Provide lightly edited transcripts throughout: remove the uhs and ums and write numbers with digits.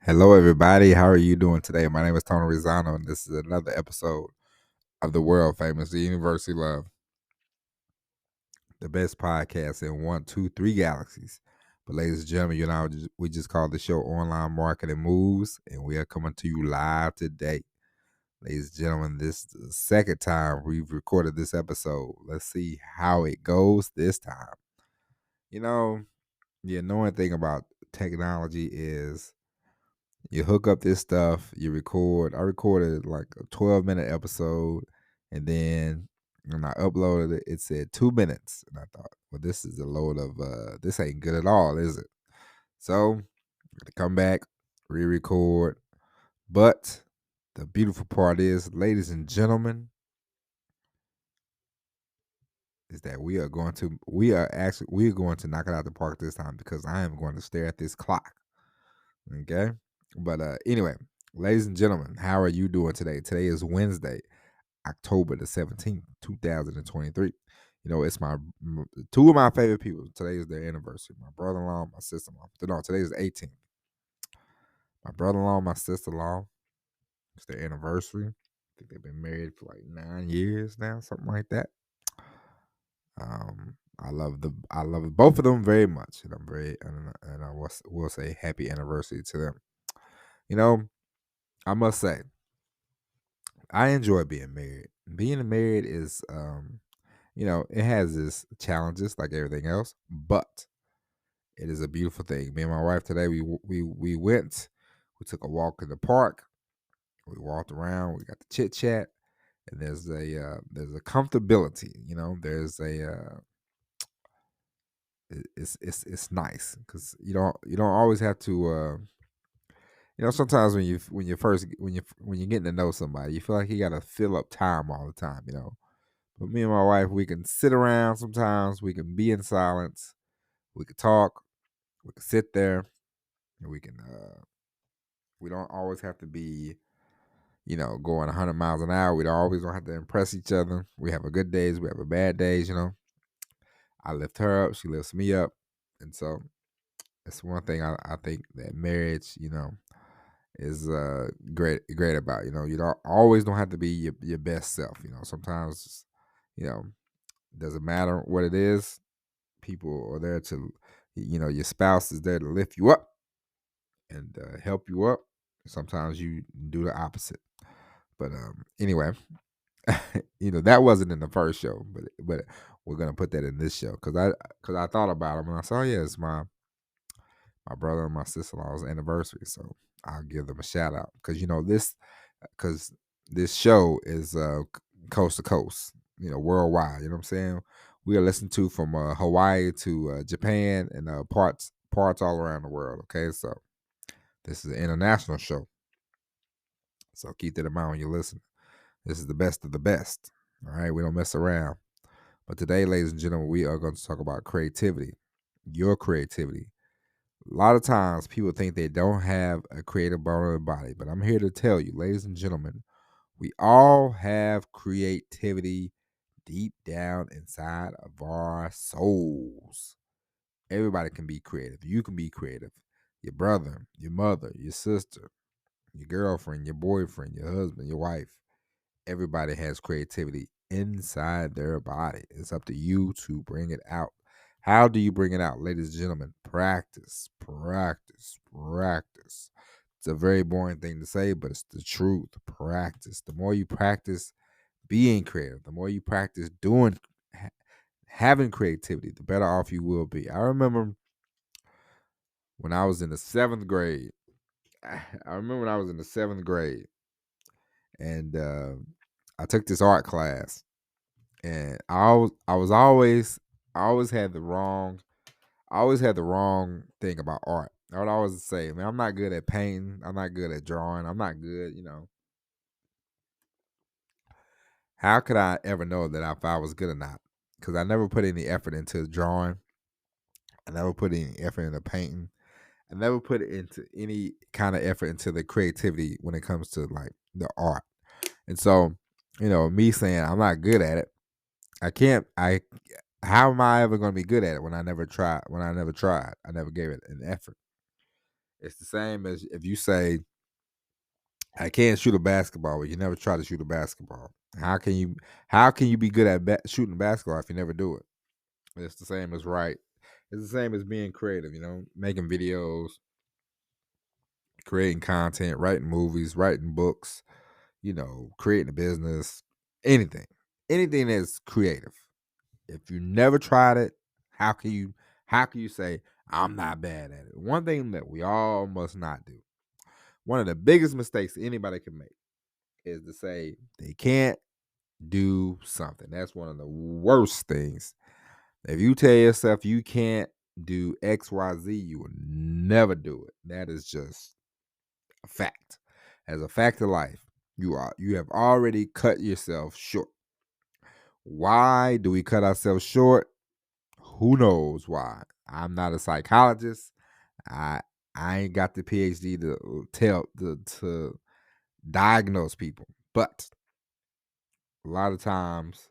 Hello, everybody. How are you doing today? My name is Tony Rizano, and this is another episode of the world famous The University Love, the best podcast in 1, 2, 3 galaxies. But, ladies and gentlemen, we just call the show Online Marketing Moves, and we are coming to you live today. Ladies and gentlemen, this is the second time we've recorded this episode. Let's see how it goes this time. You know, the annoying thing about technology is you hook up this stuff, you record. I recorded like a 12-minute episode, and then when I uploaded it, it said 2 minutes. And I thought, well, this is a load of this ain't good at all, is it? So to come back, re-record. But the beautiful part is, ladies and gentlemen, is that we are going to knock it out the park this time because I am going to stare at this clock. Okay. But anyway, ladies and gentlemen, how are you doing today? Today is Wednesday, October the 17th, 2023. You know, it's two of my favorite people. Today is their anniversary. My brother-in-law, my sister-in-law. No, today is the 18th. My brother-in-law, my sister-in-law. It's their anniversary. I think they've been married for like 9 years now, something like that. I love both of them very much, and I will say happy anniversary to them. You know, I must say, I enjoy being married. Being married is, it has its challenges like everything else, but it is a beautiful thing. Me and my wife today, we took a walk in the park. We walked around. We got the chit chat, and there's a comfortability. There's it's nice because you don't always have to. Sometimes when you're getting to know somebody, you feel like you gotta fill up time all the time. But me and my wife, we can sit around sometimes. We can be in silence. We can talk. We can sit there, and we can. We don't always have to be, going 100 miles an hour. We don't have to impress each other. We have a good days. We have a bad days. I lift her up. She lifts me up, and so it's one thing I think that marriage, is great about. You don't have to be your best self. Sometimes, you know, doesn't matter what it is. People are there to, your spouse is there to lift you up and help you up. Sometimes you do the opposite. But anyway, that wasn't in the first show, but we're gonna put that in this show because I thought about him and I said, oh yeah, it's my brother and my sister-in-law's anniversary, so I'll give them a shout out because this show is coast to coast, worldwide. You know what I'm saying? We are listened to from Hawaii to Japan and parts all around the world. Okay, so this is an international show, so keep that in mind when you listen. This is the best of the best. All right, we don't mess around. But today, ladies and gentlemen, we are going to talk about creativity, your creativity. A lot of times people think they don't have a creative bone in their body, but I'm here to tell you, ladies and gentlemen, we all have creativity deep down inside of our souls. Everybody can be creative. You can be creative. Your brother, your mother, your sister, your girlfriend, your boyfriend, your husband, your wife. Everybody has creativity inside their body. It's up to you to bring it out. How do you bring it out, ladies and gentlemen? Practice, practice, practice. It's a very boring thing to say, but it's the truth. Practice. The more you practice being creative, the more you practice having creativity, the better off you will be. I remember when I was in the seventh grade. And I took this art class, and I always had the wrong thing about art. I would always say, man, I'm not good at painting. I'm not good at drawing. I'm not good, How could I ever know that if I was good or not? Because I never put any effort into drawing. I never put any effort into painting. I never put into any kind of effort into the creativity when it comes to like the art. And so, me saying I'm not good at it, how am I ever going to be good at it when I never tried? I never gave it an effort. It's the same as if you say, I can't shoot a basketball, but you never try to shoot a basketball. How can you be good at shooting a basketball if you never do it? It's the same as It's the same as being creative, making videos, creating content, writing movies, writing books, creating a business, anything. Anything that's creative. If you never tried it, how can you say I'm not bad at it? One thing that we all must not do. One of the biggest mistakes anybody can make is to say they can't do something. That's one of the worst things. If you tell yourself you can't do XYZ, you will never do it. That is just a fact. As a fact of life, you have already cut yourself short. Why do we cut ourselves short? Who knows why? I'm not a psychologist. I I ain't got the PhD to diagnose people, but a lot of times,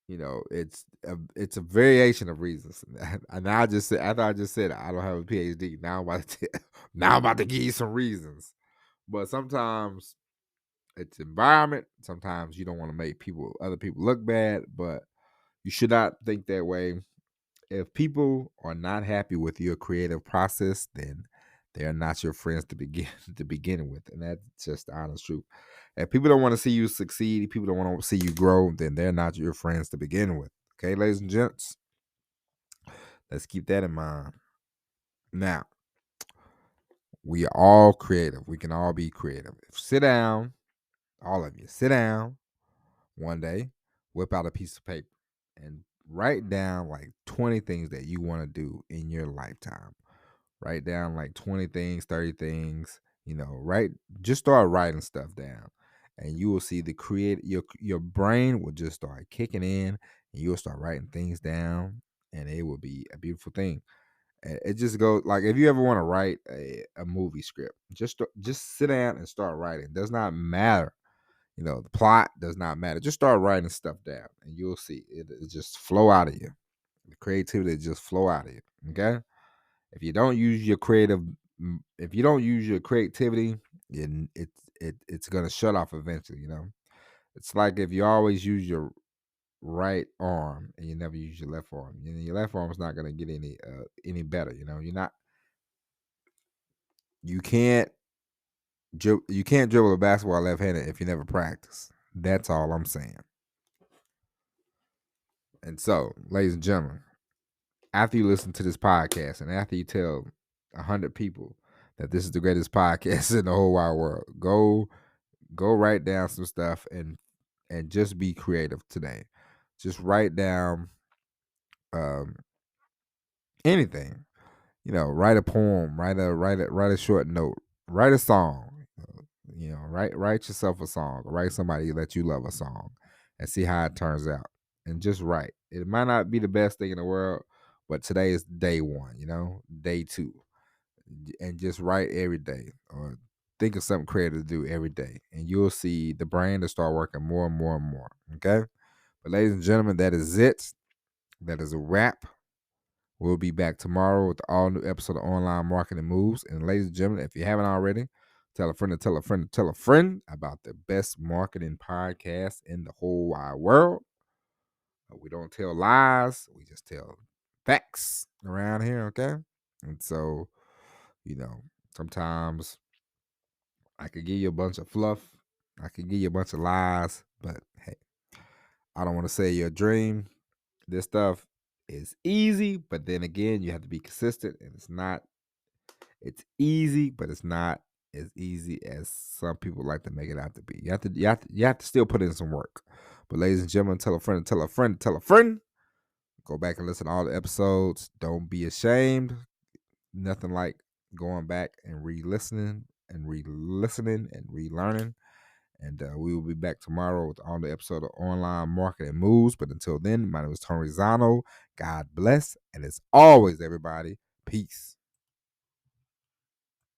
it's a variation of reasons. And I just said after I just said I don't have a PhD. Now now I'm about to give you some reasons. But sometimes it's environment. Sometimes you don't want to make other people look bad, but you should not think that way. If people are not happy with your creative process, then they are not your friends to begin to begin with, and that's just the honest truth. If people don't want to see you succeed, people don't want to see you grow, then they're not your friends to begin with. Okay, ladies and gents, let's keep that in mind. Now, we are all creative. We can all be creative. Sit down, all of you, sit down one day, whip out a piece of paper, and write down like 20 things that you want to do in your lifetime. Write down like 20 things, 30 things, just start writing stuff down. And you will see your brain will just start kicking in, and you'll start writing things down, and it will be a beautiful thing. And it just goes like, if you ever want to write a movie script, just sit down and start writing. It does not matter. The plot does not matter. Just start writing stuff down, and you'll see it just flow out of you. The creativity just flow out of you. Okay. If you don't use your creativity, then it's gonna shut off eventually. It's like if you always use your right arm and you never use your left arm, your left arm is not gonna get any better. You can't you can't dribble a basketball left-handed if you never practice. That's all I'm saying. And so, ladies and gentlemen, after you listen to this podcast and after you tell 100 people that this is the greatest podcast in the whole wide world, go write down some stuff and just be creative today. Just write down um, anything. Write a poem, write a short note, write a song. Write yourself a song, write somebody that you love a song, and see how it turns out. And just write. It might not be the best thing in the world, but today is day one. Day two, and just write every day, or think of something creative to do every day, and you'll see the brain to start working more and more and more. Okay, but ladies and gentlemen, that is it. That is a wrap. We'll be back tomorrow with the all new episode of Online Marketing Moves. And ladies and gentlemen, if you haven't already, tell a friend to tell a friend to tell a friend about the best marketing podcast in the whole wide world. We don't tell lies, we just tell facts around here, okay? And so, sometimes I could give you a bunch of fluff, I could give you a bunch of lies, but hey, I don't want to say your dream. This stuff is easy, but then again, you have to be consistent, and it's easy, but it's not as easy as some people like to make it out to be. You have to still put in some work. But ladies and gentlemen, tell a friend, tell a friend, tell a friend. Go back and listen to all the episodes. Don't be ashamed. Nothing like going back and re-listening and re-listening and relearning. And we will be back tomorrow with all the episode of Online Marketing Moves. But until then, my name is Tony Zano. God bless. And as always, everybody, peace.